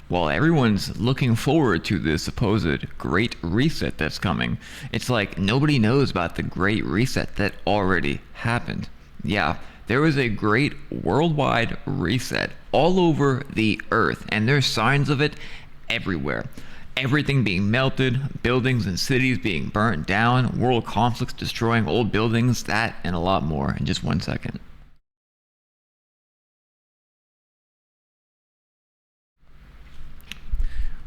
While everyone's looking forward to the supposed Great Reset that's coming, it's like nobody knows about the Great Reset that already happened. Yeah, there was a great worldwide reset all over the earth, and there's signs of it everywhere. Everything being melted, buildings and cities being burnt down, world conflicts destroying old buildings, that and a lot more in just 1 second.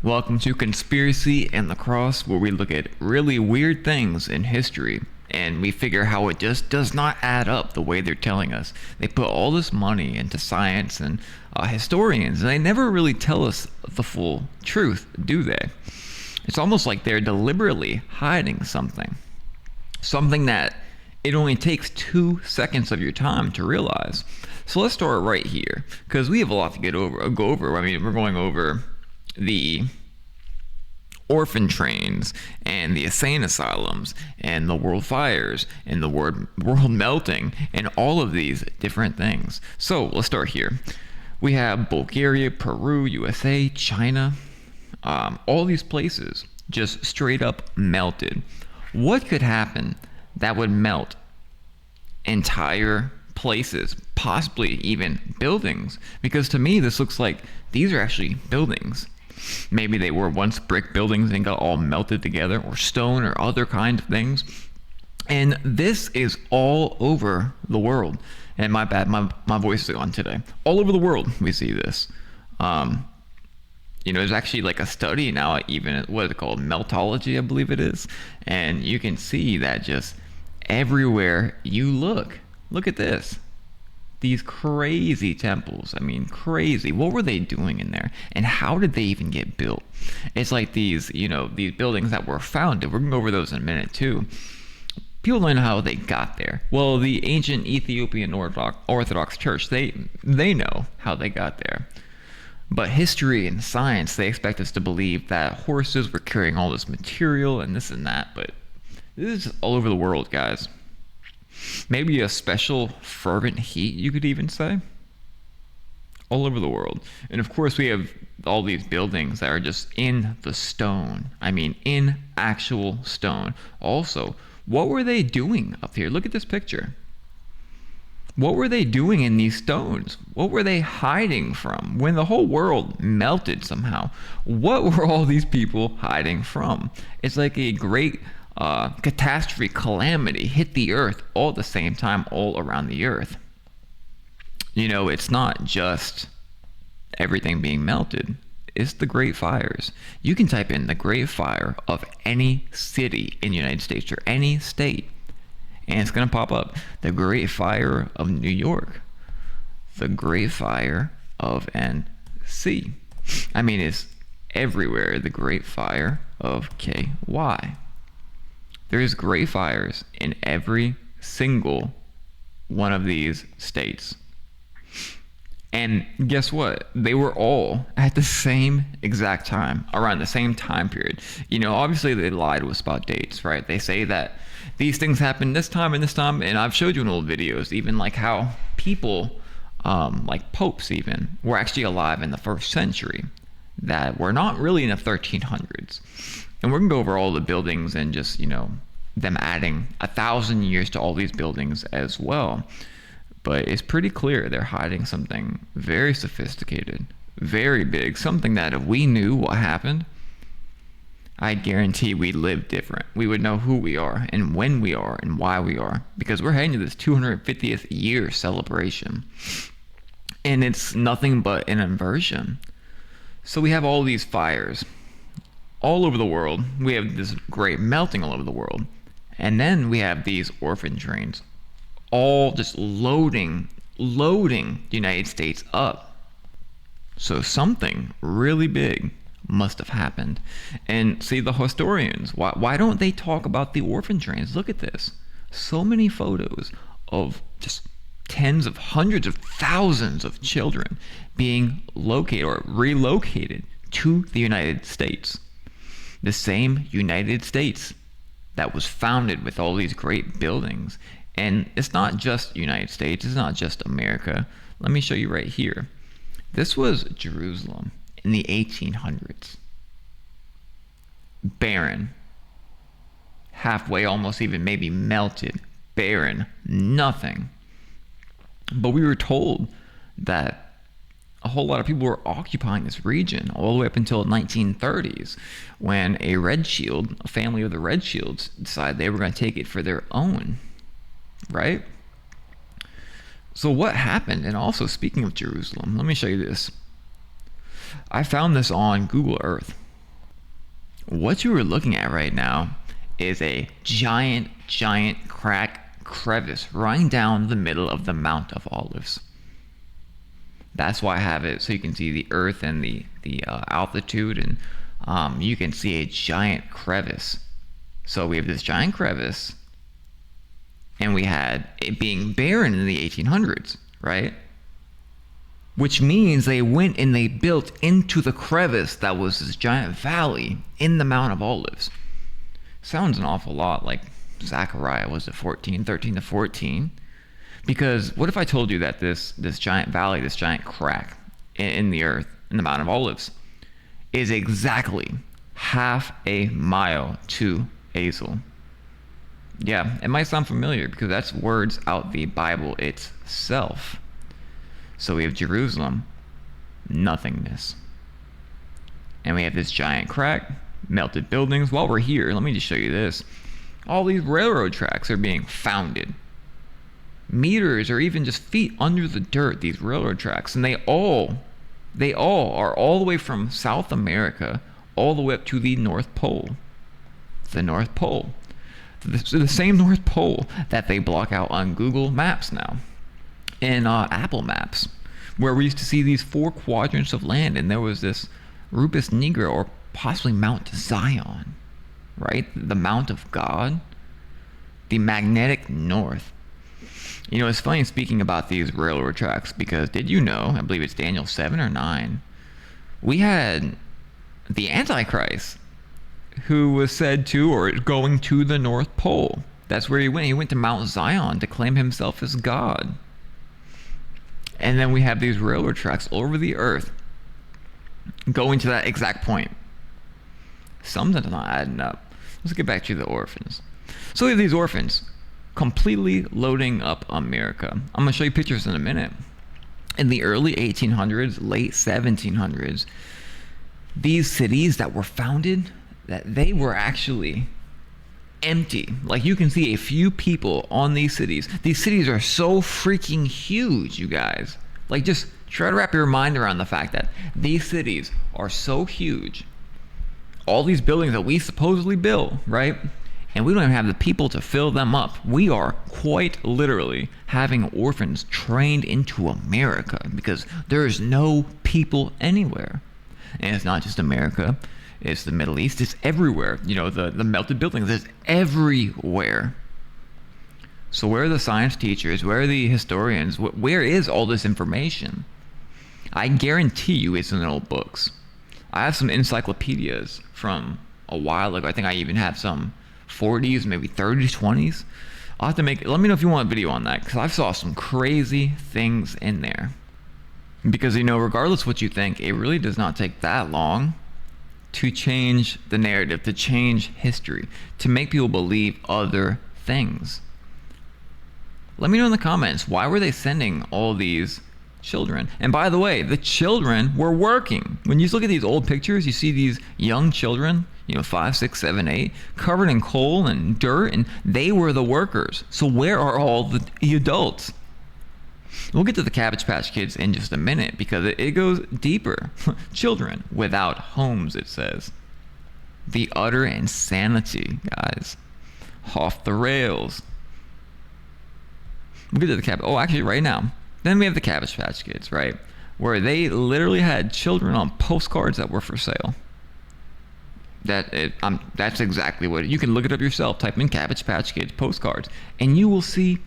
Welcome to Conspiracy and the Cross, where we look at really weird things in history and we figure how it just does not add up the way they're telling us. They put all this money into science and historians, and they never really tell us the full truth, do they? It's almost like they're deliberately hiding something. Something that it only takes 2 seconds of your time to realize. So let's start right here, because we have a lot to go over. I mean, we're going over the orphan trains and the insane asylums and the world fires and the world melting and all of these different things. So let's start here. We have Bulgaria, Peru, USA, China, all these places just straight up melted. What could happen that would melt entire places, possibly even buildings? Because to me, this looks like these are actually buildings. Maybe they were once brick buildings and got all melted together, or stone, or other kinds of things. And this is all over the world. And my bad, my voice is on today. All over the world, we see this. There's actually like a study now, even what is it called, meltology, I believe it is. And you can see that just everywhere you look at this. These crazy temples. I mean, crazy. What were they doing in there? And how did they even get built? It's like these buildings that were founded. We're going to go over those in a minute too. People don't know how they got there. Well, the ancient Ethiopian Orthodox Church, they know how they got there. But history and science, they expect us to believe that horses were carrying all this material and this and that. But this is all over the world, guys. Maybe a special fervent heat, you could even say. All over the world. And of course, we have all these buildings that are just in the stone. I mean, in actual stone. Also, what were they doing up here? Look at this picture. What were they doing in these stones? What were they hiding from? When the whole world melted somehow, what were all these people hiding from? It's like a great catastrophe, calamity hit the earth all at the same time, all around the earth. It's not just everything being melted. It's the Great Fires. You can type in the Great Fire of any city in the United States or any state, and it's going to pop up. The Great Fire of New York. The Great Fire of NC. I mean, it's everywhere. The Great Fire of KY. There's great fires in every single one of these states. And guess what? They were all at the same exact time, around the same time period. Obviously they lied to us about dates, right? They say that these things happened this time and this time, and I've showed you in old videos, even like how people, like popes even, were actually alive in the 1st century that were not really in the 1300s. And we're going to go over all the buildings and just, them adding 1,000 years to all these buildings as well. But it's pretty clear they're hiding something very sophisticated, very big, something that if we knew what happened, I guarantee we'd live different. We would know who we are and when we are and why we are, because we're heading to this 250th year celebration. And it's nothing but an inversion. So we have all these fires all over the world. We have this great melting all over the world. And then we have these orphan trains all just loading the United States up. So something really big must have happened. And see, the historians, why don't they talk about the orphan trains? Look at this. So many photos of just tens of hundreds of thousands of children being located or relocated to the United States. The same United States that was founded with all these great buildings. And it's not just United States, it's not just America. Let me show you right here. This was Jerusalem in the 1800s. Barren. Halfway, almost even maybe melted. Barren. Nothing. But we were told that a whole lot of people were occupying this region all the way up until the 1930s, when a Red Shield, a family of the Red Shields, decided they were going to take it for their own, right? So what happened? And also, speaking of Jerusalem, let me show you this. I found this on Google Earth. What you are looking at right now is a giant crevice running down the middle of the Mount of Olives. That's why I have it so you can see the earth and the altitude, and you can see a giant crevice. So we have this giant crevice, and we had it being barren in the 1800s, right? Which means they went and they built into the crevice that was this giant valley in the Mount of Olives. Sounds an awful lot like Zechariah, was it 13 to 14? Because what if I told you that this giant valley, this giant crack in the earth, in the Mount of Olives, is exactly half a mile to Azel? Yeah, it might sound familiar because that's words out the Bible itself. So we have Jerusalem, nothingness. And we have this giant crack, melted buildings. While we're here, let me just show you this. All these railroad tracks are being founded. Meters or even just feet under the dirt, these railroad tracks. And they all are all the way from South America all the way up to the North Pole. The North Pole. The same North Pole that they block out on Google Maps now. In Apple Maps, where we used to see these 4 quadrants of land, and there was this Rupus Nigra, or possibly Mount Zion, right? The Mount of God, the magnetic north. You know, it's funny speaking about these railroad tracks, because did you know, I believe it's Daniel 7 or 9, we had the Antichrist, who was said to, or going to the North Pole. That's where he went. He went to Mount Zion to claim himself as God. And then we have these railroad tracks all over the earth going to that exact point. Something's not adding up. Let's get back to the orphans. So we have these orphans completely loading up America. I'm going to show you pictures in a minute. In the early 1800s, late 1700s, these cities that were founded, that they were actually empty. Like, you can see a few people on these cities. These cities are so freaking huge, you guys. Like, just try to wrap your mind around the fact that these cities are so huge. All these buildings that we supposedly build, right? And we don't even have the people to fill them up. We are quite literally having orphans trained into America because there is no people anywhere. And it's not just America. It's the Middle East. It's everywhere. You know, the melted buildings. It's everywhere. So where are the science teachers? Where are the historians? Where is all this information? I guarantee you it's in old books. I have some encyclopedias from a while ago. I think I even have some 40s, maybe 30s, 20s. I'll have to let me know if you want a video on that, because I saw some crazy things in there. Because, you know, regardless what you think, it really does not take that long to change the narrative, to change history, to make people believe other things. Let me know in the comments, why were they sending all these children? And by the way, the children were working. When you look at these old pictures, you see these young children, you know, 5, 6, 7, 8, covered in coal and dirt, and they were the workers. So where are all the adults? We'll get to the Cabbage Patch Kids in just a minute, because it goes deeper. Children without homes, it says. The utter insanity, guys. Off the rails. We'll get to the Cabbage. Oh, actually, right now. Then we have the Cabbage Patch Kids, right? Where they literally had children on postcards that were for sale. That's exactly what you can look it up yourself. Type in Cabbage Patch Kids postcards, and you will see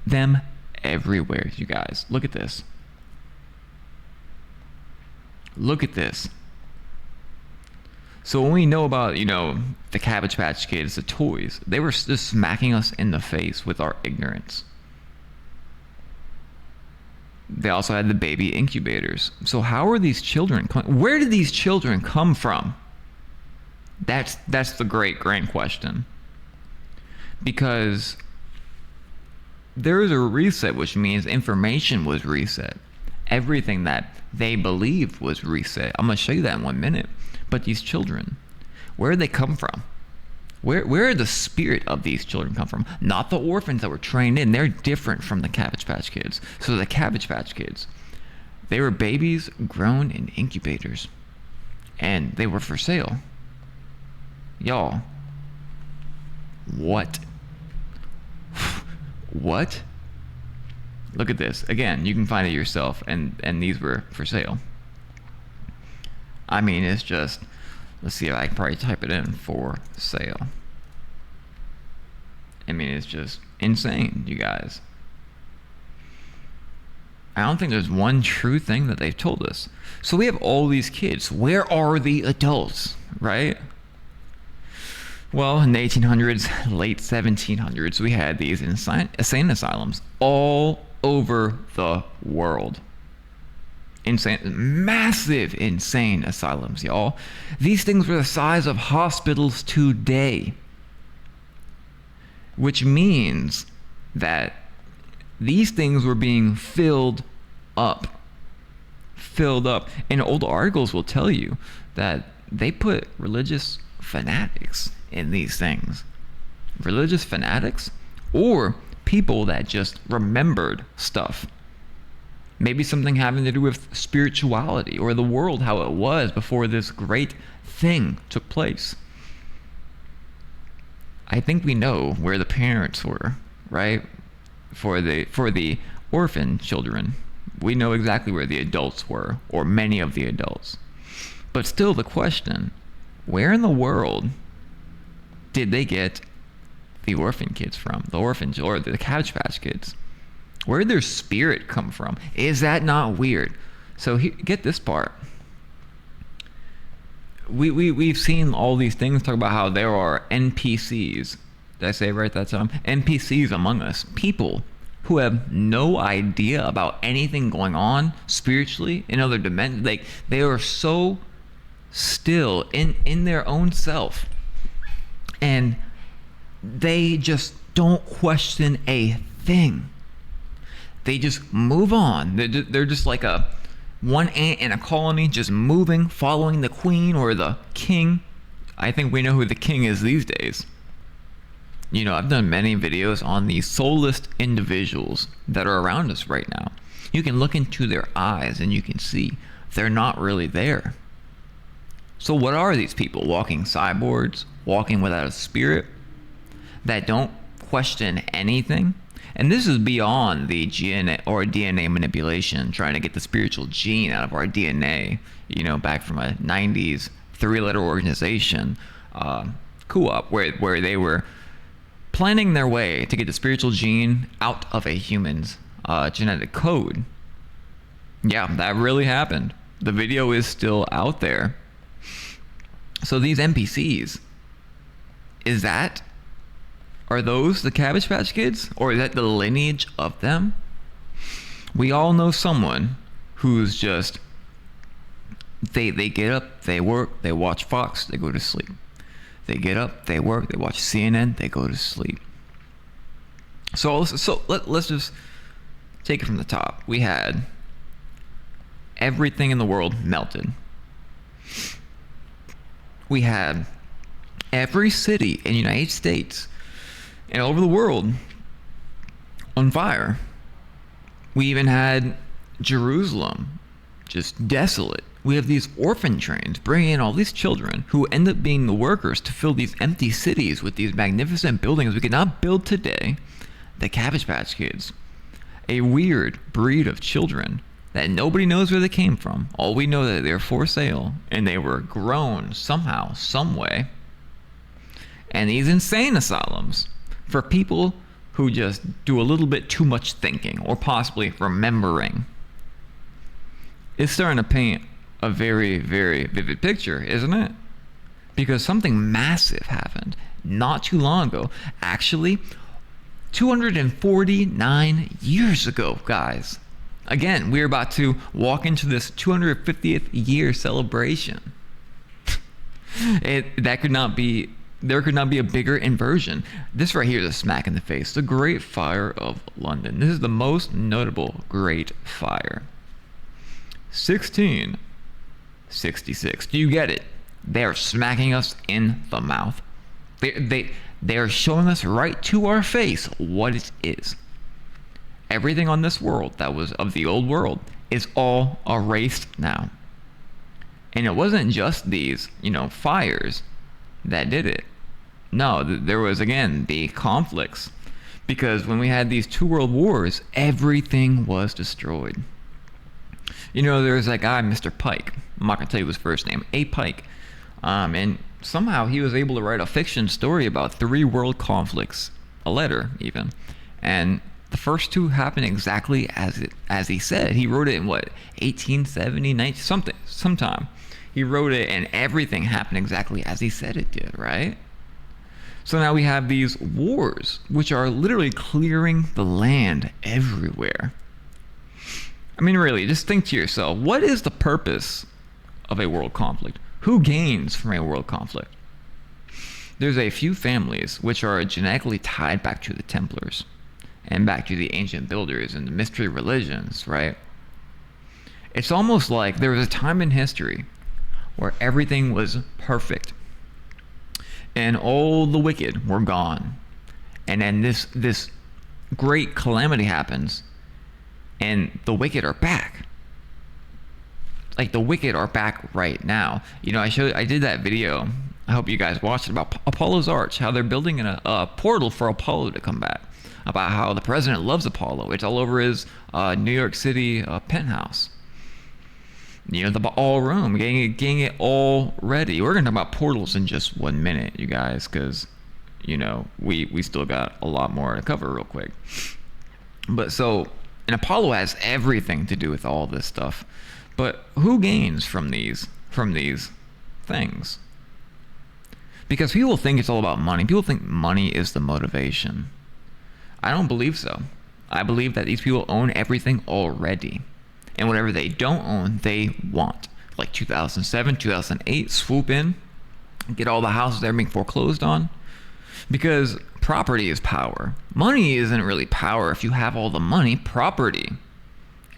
them everywhere, you guys. Look at this. Look at this. So when we know about, you know, the Cabbage Patch Kids, the toys, they were just smacking us in the face with our ignorance. They also had the baby incubators. So how are these children? Where did these children come from? That's the great grand question. Because there is a reset, which means information was reset. Everything that they believed was reset. I'm going to show you that in 1 minute. But these children, where did they come from? Where did the spirit of these children come from? Not the orphans that were trained in. They're different from the Cabbage Patch Kids. So the Cabbage Patch Kids, they were babies grown in incubators. And they were for sale. Y'all. What? What? Look at this. Again, you can find it yourself. And these were for sale. I mean, it's just... Let's see if I can probably type it in, for sale. I mean, it's just insane, you guys. I don't think there's one true thing that they've told us. So we have all these kids. Where are the adults, right? Well, in the 1800s, late 1700s, we had these insane asylums all over the world. Insane, massive insane asylums, y'all. These things were the size of hospitals today, which means that these things were being filled up. And old articles will tell you that they put religious fanatics in these things. Religious fanatics, or people that just remembered stuff. Maybe something having to do with spirituality or the world, how it was before this great thing took place. I think we know where the parents were, right? For the orphan children. We know exactly where the adults were, or many of the adults. But still the question, where in the world did they get the orphan kids from? The orphans or the Cabbage Patch Kids? Where did their spirit come from? Is that not weird? So get this part. We've seen all these things talk about how there are NPCs. Did I say it right that time? NPCs among us. People who have no idea about anything going on spiritually in other dimensions. They are so still in their own self. And they just don't question a thing. They just move on. They're just like one ant in a colony, just moving, following the queen or the king. I think we know who the king is these days. You know, I've done many videos on these soulless individuals that are around us right now. You can look into their eyes and you can see they're not really there. So what are these people? Walking cyborgs, walking without a spirit, that don't question anything? And this is beyond the DNA manipulation, trying to get the spiritual gene out of our DNA, you know, back from a 90s 3-letter organization, co-op, where they were planning their way to get the spiritual gene out of a human's genetic code. Yeah, that really happened. The video is still out there. So these NPCs, are those the Cabbage Patch Kids? Or is that the lineage of them? We all know someone who's just, they get up, they work, they watch Fox, they go to sleep. They get up, they work, they watch CNN, they go to sleep. So let's just take it from the top. We had everything in the world melted. We had every city in the United States and all over the world on fire. We even had Jerusalem just desolate. We have these orphan trains bringing in all these children who end up being the workers to fill these empty cities with these magnificent buildings we could not build today. The Cabbage Patch Kids, a weird breed of children that nobody knows where they came from. All we know that they're for sale and they were grown somehow, some way. And these insane asylums for people who just do a little bit too much thinking or possibly remembering. It's starting to paint a very, very vivid picture, isn't it? Because something massive happened not too long ago. Actually, 249 years ago, guys. Again, we're about to walk into this 250th year celebration. There could not be a bigger inversion. This right here is a smack in the face. The Great Fire of London. This is the most notable Great Fire. 1666. Do you get it? They are smacking us in the mouth. They are showing us right to our face what it is. Everything on this world that was of the old world is all erased now. And it wasn't just these, fires that did it. No, there was, again, the conflicts. Because when we had these 2 world wars, everything was destroyed. There was that guy, Mr. Pike. I'm not going to tell you his first name. A. Pike. And somehow he was able to write a fiction story about 3 world conflicts. A letter, even. And the first 2 happened exactly as he said. He wrote it in, 1870, 19, sometime. He wrote it and everything happened exactly as he said it did, right? So now we have these wars, which are literally clearing the land everywhere. I mean, really, just think to yourself, what is the purpose of a world conflict? Who gains from a world conflict? There's a few families which are genetically tied back to the Templars and back to the ancient builders and the mystery religions, right? It's almost like there was a time in history where everything was perfect and all the wicked were gone. And then this great calamity happens and the wicked are back. Like, the wicked are back right now. I did that video, I hope you guys watched it, about Apollo's Arch, how they're building a portal for Apollo to come back. About how the president loves Apollo. It's all over his New York City penthouse. The ball room, getting it all ready. We're going to talk about portals in just 1 minute, you guys, because, we still got a lot more to cover real quick. But and Apollo has everything to do with all this stuff. But who gains from these things? Because people think it's all about money. People think money is the motivation. I don't believe so. I believe that these people own everything already. And whatever they don't own, they want. Like 2007, 2008, swoop in, get all the houses that are being foreclosed on. Because property is power. Money isn't really power. If you have all the money, property.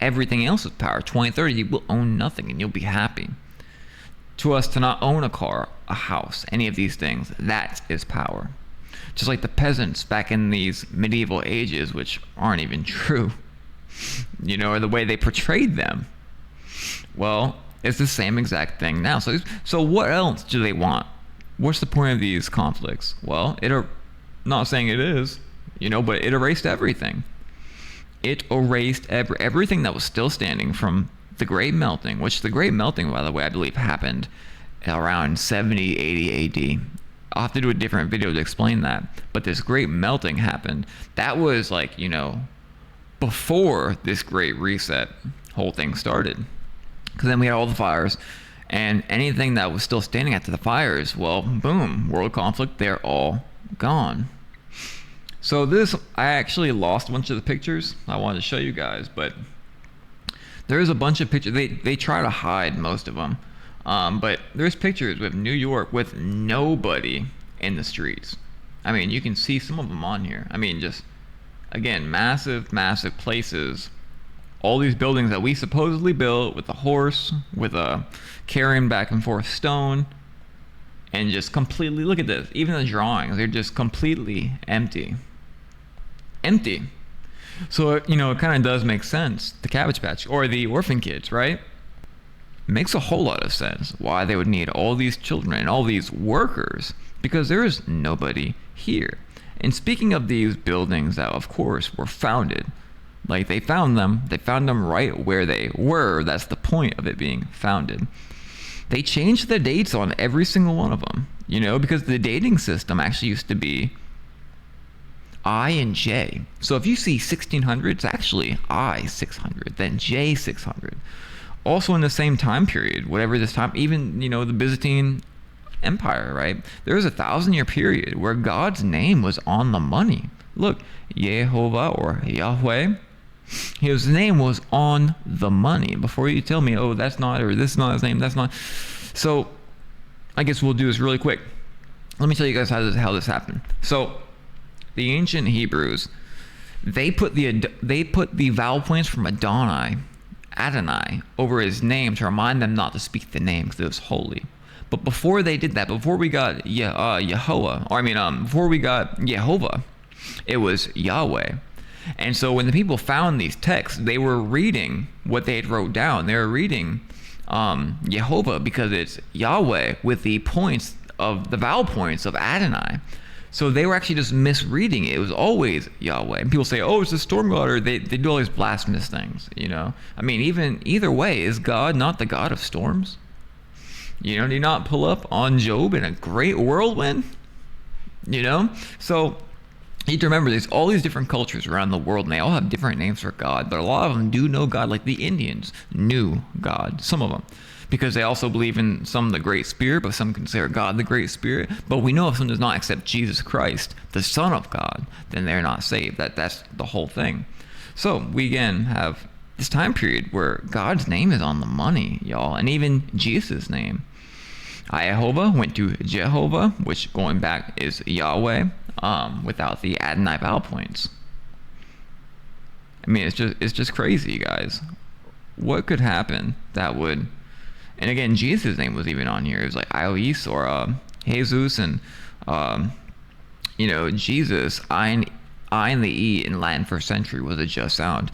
Everything else is power. 2030, you will own nothing and you'll be happy. To us, to not own a car, a house, any of these things, that is power. Just like the peasants back in these medieval ages, which aren't even true. Or the way they portrayed them. Well, it's the same exact thing now. So what else do they want? What's the point of these conflicts? Well, not saying it is, but it erased everything. It erased everything that was still standing from the Great Melting, which the Great Melting, by the way, I believe happened around 70, 80 AD. I'll have to do a different video to explain that. But this Great Melting happened. That was before this Great Reset whole thing started. Because then we had all the fires, and anything that was still standing after the fires, well, boom, world conflict, they're all gone. So I actually lost a bunch of the pictures I wanted to show you guys, but there's a bunch of pictures. They try to hide most of them, but there's pictures with New York with nobody in the streets. I mean, you can see some of them on here. I mean, just, again, massive places. All these buildings that we supposedly built with a horse, with a carrying back and forth stone, and just completely, look at this. Even the drawings, they're just completely empty. So, it kind of does make sense. The Cabbage Patch, or the orphan kids, right? It makes a whole lot of sense why they would need all these children and all these workers, because there is nobody here. And speaking of these buildings that, of course, were founded, they found them right where they were. That's the point of it being founded. They changed the dates on every single one of them, because the dating system actually used to be I and J. So if you see 1600, it's actually I 600, then J 600. Also in the same time period, whatever this time, even, the Byzantine Empire, right? There was a 1,000-year period where God's name was on the money. Look, Yehovah or Yahweh, His name was on the money. Before you tell me, oh, that's not, or this is not his name, that's not. So I guess we'll do this really quick. Let me tell you guys how this happened. So the ancient Hebrews, they put the vowel points from Adonai over his name to remind them not to speak the name because it was holy. But before they did that, before we got before we got Yehovah, it was Yahweh. And so when the people found these texts, they were reading what they had wrote down. They were reading Yehovah because it's Yahweh with the vowel points of Adonai. So they were actually just misreading it. It was always Yahweh. And people say, oh, it's a storm god, or they do all these blasphemous things, you know? I mean, either way, is God not the God of storms? You know, do you not pull up on Job in a great whirlwind? You know? So you need to remember there's all these different cultures around the world, and they all have different names for God, but a lot of them do know God, like the Indians knew God, some of them, because they also believe in some of the Great Spirit, but some consider God the Great Spirit. But we know if someone does not accept Jesus Christ, the Son of God, then they're not saved. That's the whole thing. So we again have this time period where God's name is on the money, y'all, and even Jesus' name. Jehovah went to Jehovah, which going back is Yahweh, without the Adonai vowel points. I mean, it's just crazy, you guys. What could happen that would, and again, Jesus' name was even on here. It was like Iois or Jesus, and Jesus, I and the E in Latin first century was a just sound.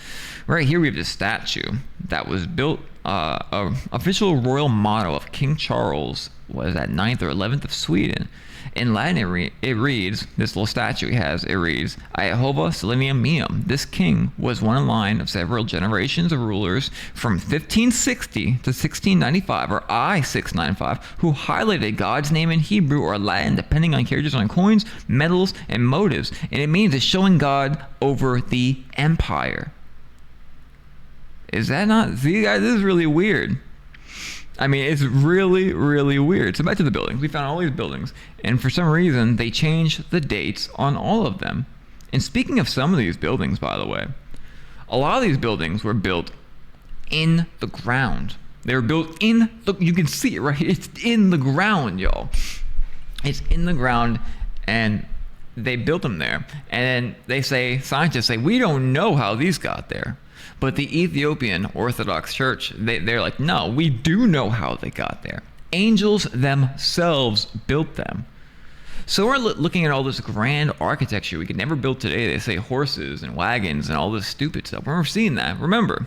Right here we have this statue that was built, official royal motto of King Charles was at 9th or 11th of Sweden. In Latin it reads, this little statue he has, it reads, Jehovah Selenium Meum. This king was one in line of several generations of rulers from 1560 to 1695, or I-695, who highlighted God's name in Hebrew or Latin, depending on characters on coins, medals, and motives. And it means it's showing God over the empire. Is that not? See, guys, this is really weird. I mean, it's really, really weird. So back to the buildings. We found all these buildings, and for some reason, they changed the dates on all of them. And speaking of some of these buildings, by the way, a lot of these buildings were built in the ground. They were built in the, you can see it, right? It's in the ground, y'all. It's in the ground, and they built them there. And then scientists say, we don't know how these got there. But the Ethiopian Orthodox Church, they're like, no, we do know how they got there. Angels themselves built them. So we're looking at all this grand architecture we could never build today. They say horses and wagons and all this stupid stuff. We're seeing that. Remember,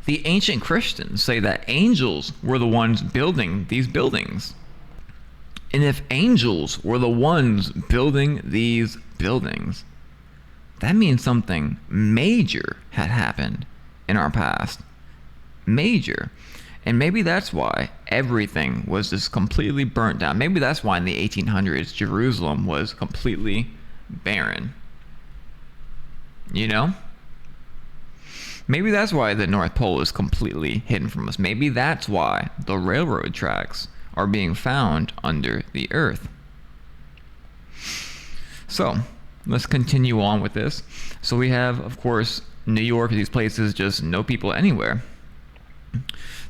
the ancient Christians say that angels were the ones building these buildings. And if angels were the ones building these buildings, that means something major had happened in our past. Major. And maybe that's why everything was just completely burnt down. Maybe that's why in the 1800s, Jerusalem was completely barren. You know? Maybe that's why the North Pole is completely hidden from us. Maybe that's why the railroad tracks are being found under the earth. So, let's continue on with this. So we have, of course, New York, these places, just no people anywhere.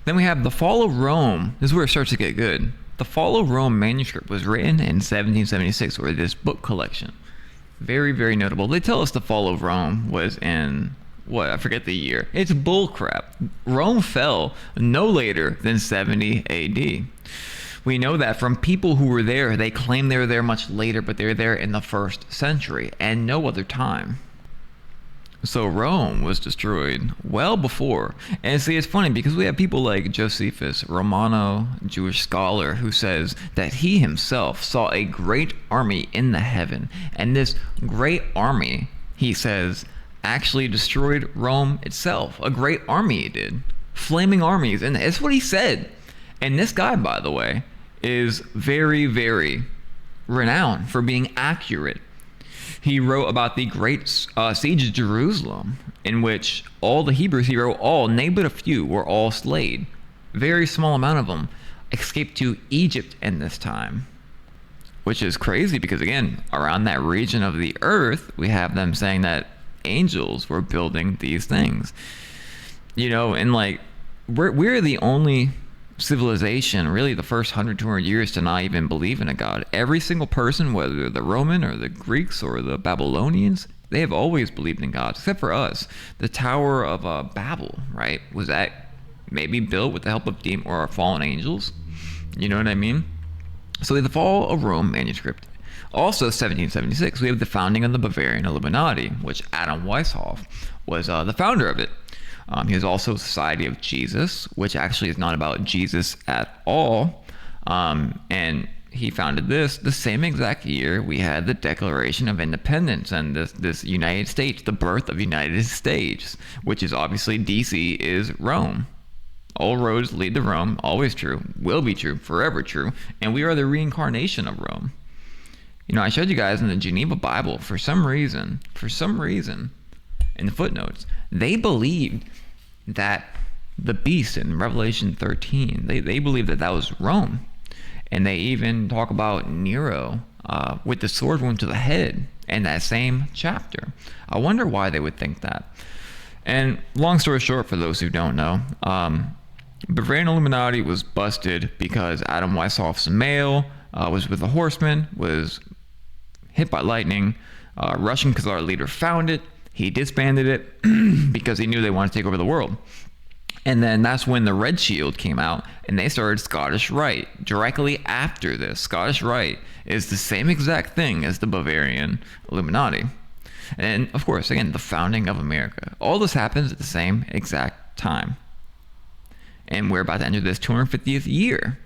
Then we have the Fall of Rome. This is where it starts to get good. The Fall of Rome manuscript was written in 1776, or this book collection. Very, very notable. They tell us the Fall of Rome was in, I forget the year. It's bullcrap. Rome fell no later than 70 AD. We know that from people who were there. They claim they were there much later, but they were there in the 1st century and no other time. So Rome was destroyed well before. And see, it's funny because we have people like Josephus, Romano, Jewish scholar, who says that he himself saw a great army in the heaven. And this great army, he says, actually destroyed Rome itself. A great army it did. Flaming armies. And that's what he said. And this guy, by the way, is very, very renowned for being accurate. He wrote about the great siege of Jerusalem, in which all the Hebrews, he wrote all, nay but a few, were all slain. Very small amount of them escaped to Egypt in this time. Which is crazy because, again, around that region of the earth, we have them saying that angels were building these things. And like we're the only civilization, really the first 100, 200 years, to not even believe in a god. Every single person, whether the Roman or the Greeks or the Babylonians, they have always believed in gods, except for us. The Tower of Babel, right? Was that maybe built with the help of demons or fallen angels? You know what I mean? So the Fall of Rome manuscript. Also 1776, we have the founding of the Bavarian Illuminati, which Adam Weishaupt was the founder of it. He was also Society of Jesus, which actually is not about Jesus at all. And he founded this the same exact year we had the Declaration of Independence and this United States, the birth of United States, which is obviously DC is Rome. All roads lead to Rome, always true, will be true, forever true, and we are the reincarnation of Rome. I showed you guys in the Geneva Bible, for some reason, in the footnotes, they believed that the beast in Revelation 13, they believed that was Rome. And they even talk about Nero with the sword wound to the head in that same chapter. I wonder why they would think that. And long story short, for those who don't know, Bavarian Illuminati was busted because Adam Weishaupt's mail was with a horseman, was hit by lightning. Russian Khazar leader found it. He disbanded it because he knew they wanted to take over the world. And then that's when the Red Shield came out, and they started Scottish Rite. Directly after this, Scottish Rite is the same exact thing as the Bavarian Illuminati. And of course, again, the founding of America. All this happens at the same exact time. And we're about to enter this 250th year,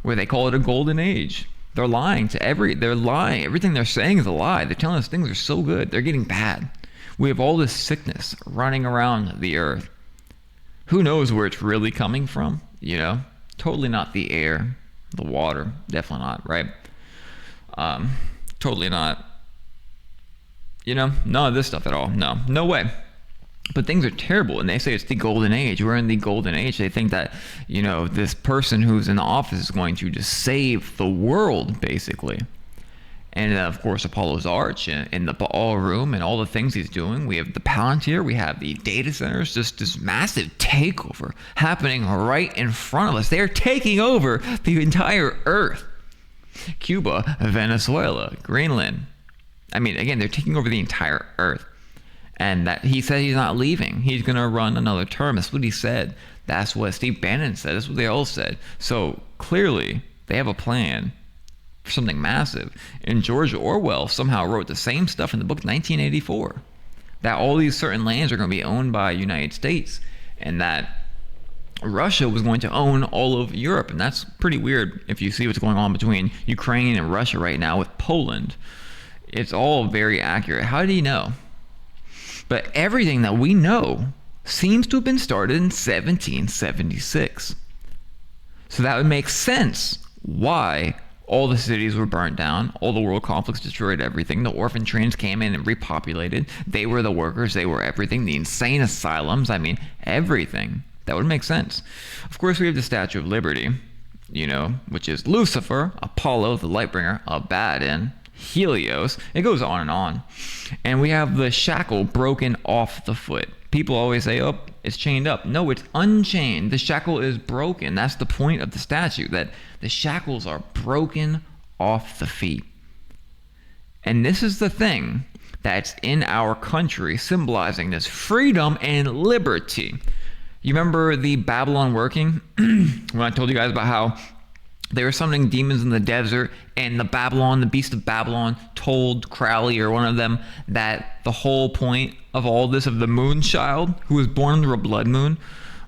where they call it a golden age. They're lying. Everything they're saying is a lie. They're telling us things are so good. They're getting bad. We have all this sickness running around the earth. Who knows where it's really coming from? Totally not the air, the water, definitely not, right? Totally not. None of this stuff at all. No way. But things are terrible, and they say it's the golden age. We're in the golden age. They think that, this person who's in the office is going to just save the world, basically. And of course, Apollo's Arch and the ballroom and all the things he's doing. We have the Palantir, we have the data centers, just this massive takeover happening right in front of us. They're taking over the entire Earth. Cuba, Venezuela, Greenland. Again, they're taking over the entire Earth. And that he said he's not leaving. He's going to run another term. That's what he said. That's what Steve Bannon said. That's what they all said. So clearly, they have a plan for something massive. And George Orwell somehow wrote the same stuff in the book 1984. That all these certain lands are going to be owned by the United States. And that Russia was going to own all of Europe. And that's pretty weird if you see what's going on between Ukraine and Russia right now with Poland. It's all very accurate. How do you know? But everything that we know seems to have been started in 1776. So that would make sense why all the cities were burnt down, all the world conflicts destroyed everything, the orphan trains came in and repopulated, they were the workers, they were everything, the insane asylums, everything. That would make sense. Of course, we have the Statue of Liberty, which is Lucifer, Apollo, the Lightbringer, Abaddon, Helios. It goes on and on. And we have the shackle broken off the foot. People always say, oh, it's chained up. No, it's unchained. The shackle is broken. That's the point of the statue, that the shackles are broken off the feet. And this is the thing that's in our country, symbolizing this freedom and liberty. You remember the Babylon working? When I told you guys about how they were summoning demons in the desert, and the beast of Babylon, told Crowley or one of them that the whole point of all this, of the moon child who was born under a blood moon,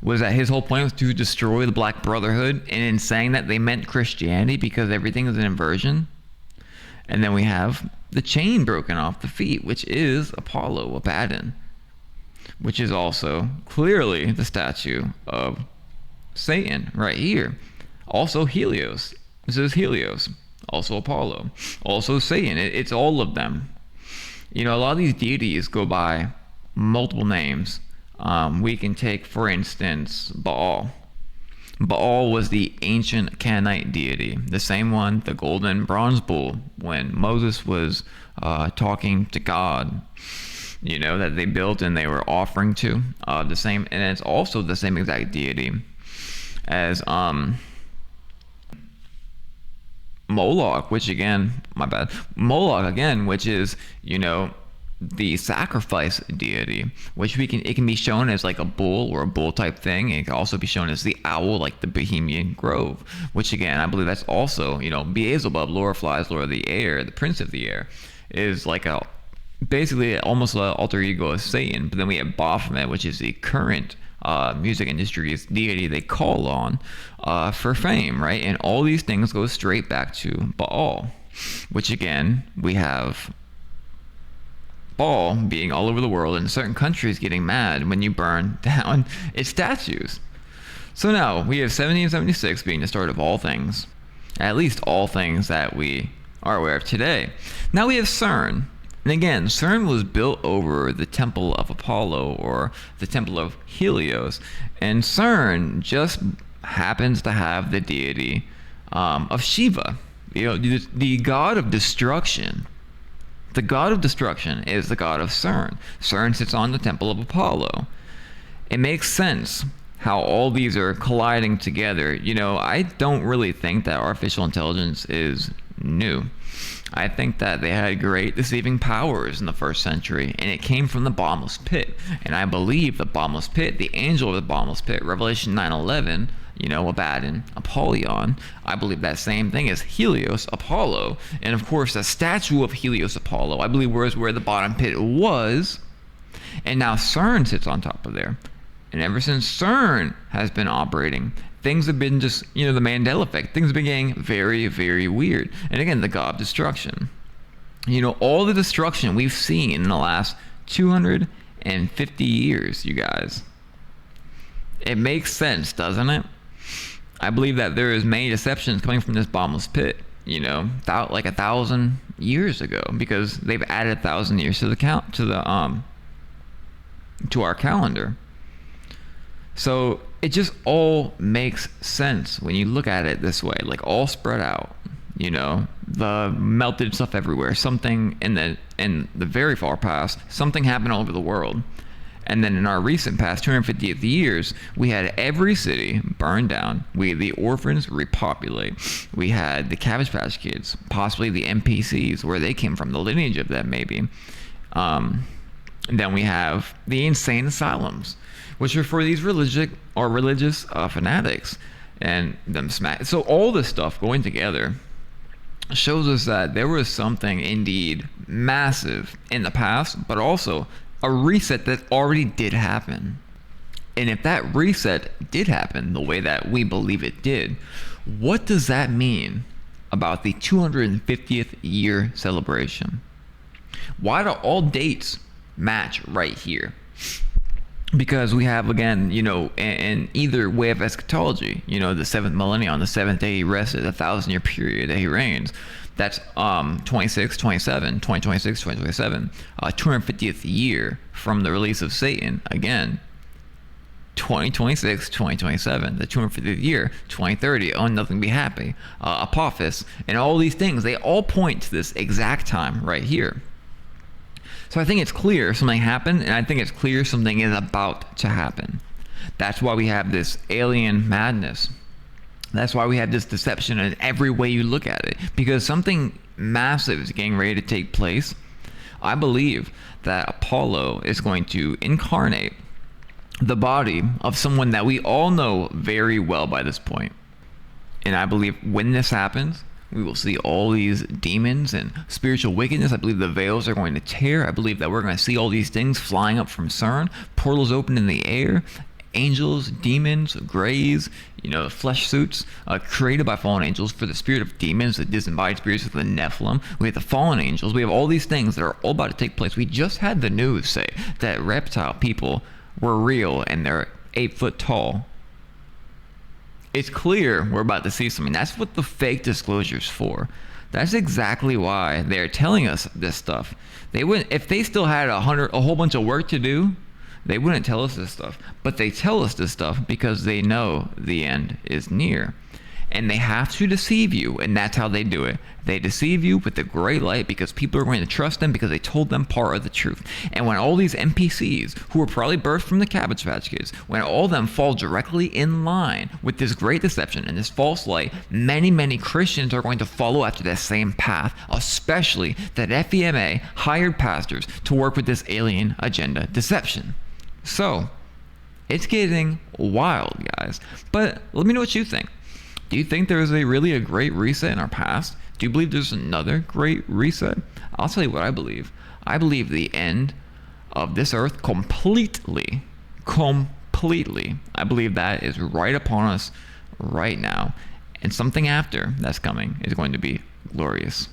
was that his whole point was to destroy the Black Brotherhood, and in saying that they meant Christianity because everything is an inversion. And then we have the chain broken off the feet, which is Apollo, Abaddon, which is also clearly the statue of Satan right here. Also Helios. This is Helios. Also Apollo. Also Satan. It's all of them. A lot of these deities go by multiple names. We can take, for instance, Baal. Baal was the ancient Canaanite deity. The same one, the golden bronze bull, when Moses was talking to God. that they built and they were offering to. The same, and it's also the same exact deity as Moloch, which again, Moloch again, which is, the sacrifice deity, which it can be shown as like a bull or a bull type thing. It can also be shown as the owl, like the Bohemian Grove, which again, I believe that's also, Beelzebub, Lord of Flies, Lord of the Air, the Prince of the Air, is like basically almost an alter ego of Satan. But then we have Baphomet, which is the current music industry's deity they call on for fame, right? And all these things go straight back to Baal, which again, we have Baal being all over the world and certain countries getting mad when you burn down its statues. So now we have 1776 being the start of all things, at least all things that we are aware of today. Now we have CERN. And again, CERN was built over the Temple of Apollo or the Temple of Helios. And CERN just happens to have the deity of Shiva, the god of destruction. The god of destruction is the god of CERN. CERN sits on the Temple of Apollo. It makes sense how all these are colliding together. I don't really think that artificial intelligence is new. I think that they had great deceiving powers in the first century, and it came from the bottomless pit. And I believe the bottomless pit, the angel of the bottomless pit, Revelation 9:11, Abaddon, Apollyon, I believe that same thing is Helios, Apollo. And of course, the statue of Helios, Apollo, I believe was where the bottom pit was. And now CERN sits on top of there. And ever since CERN has been operating, things have been just, the Mandela effect. Things have been getting very, very weird. And again, the god of destruction. All the destruction we've seen in the last 250 years, you guys. It makes sense, doesn't it? I believe that there is many deceptions coming from this bottomless pit, like 1,000 years ago, because they've added 1,000 years to our calendar. So it just all makes sense when you look at it this way, like all spread out. The melted stuff everywhere. Something in the very far past, something happened all over the world. And then in our recent past 250th years, we had every city burned down. We had the orphans repopulate. We had the Cabbage Patch Kids, possibly the NPCs, where they came from, the lineage of them maybe. And then we have the insane asylums, which are for these religious fanatics and them smack. So all this stuff going together shows us that there was something indeed massive in the past, but also a reset that already did happen. And if that reset did happen the way that we believe it did, what does that mean about the 250th year celebration? Why do all dates match right here? Because we have, again, in either way of eschatology, the seventh millennium, the seventh day he rested, the 1,000-year period that he reigns. That's 2026, 2027, 250th year from the release of Satan. Again, 2026, 2027, the 250th year, 2030, oh, nothing be happy, Apophis, and all these things, they all point to this exact time right here. So I think it's clear something happened, and I think it's clear something is about to happen. That's why we have this alien madness. That's why we have this deception in every way you look at it, because something massive is getting ready to take place. I believe that Apollo is going to incarnate the body of someone that we all know very well by this point. And I believe when this happens, we will see all these demons and spiritual wickedness. I believe the veils are going to tear. I believe that we're going to see all these things flying up from CERN, portals open in the air, angels, demons, grays, flesh suits created by fallen angels for the spirit of demons, the disembodied spirits of the Nephilim. We have the fallen angels. We have all these things that are all about to take place. We just had the news say that reptile people were real and they're 8 foot tall. It's clear we're about to see something. That's what the fake disclosure's for. That's exactly why they're telling us this stuff. They wouldn't, if they still had a whole bunch of work to do, they wouldn't tell us this stuff. But they tell us this stuff because they know the end is near. And they have to deceive you, and that's how they do it. They deceive you with the great light because people are going to trust them because they told them part of the truth. And when all these NPCs, who were probably birthed from the Cabbage Patch Kids, when all of them fall directly in line with this great deception and this false light, many, many Christians are going to follow after that same path, especially that FEMA hired pastors to work with this alien agenda deception. So, it's getting wild, guys. But let me know what you think. Do you think there was really a great reset in our past? Do you believe there's another great reset? I'll tell you what I believe. I believe the end of this earth completely. I believe that is right upon us right now. And something after that's coming is going to be glorious.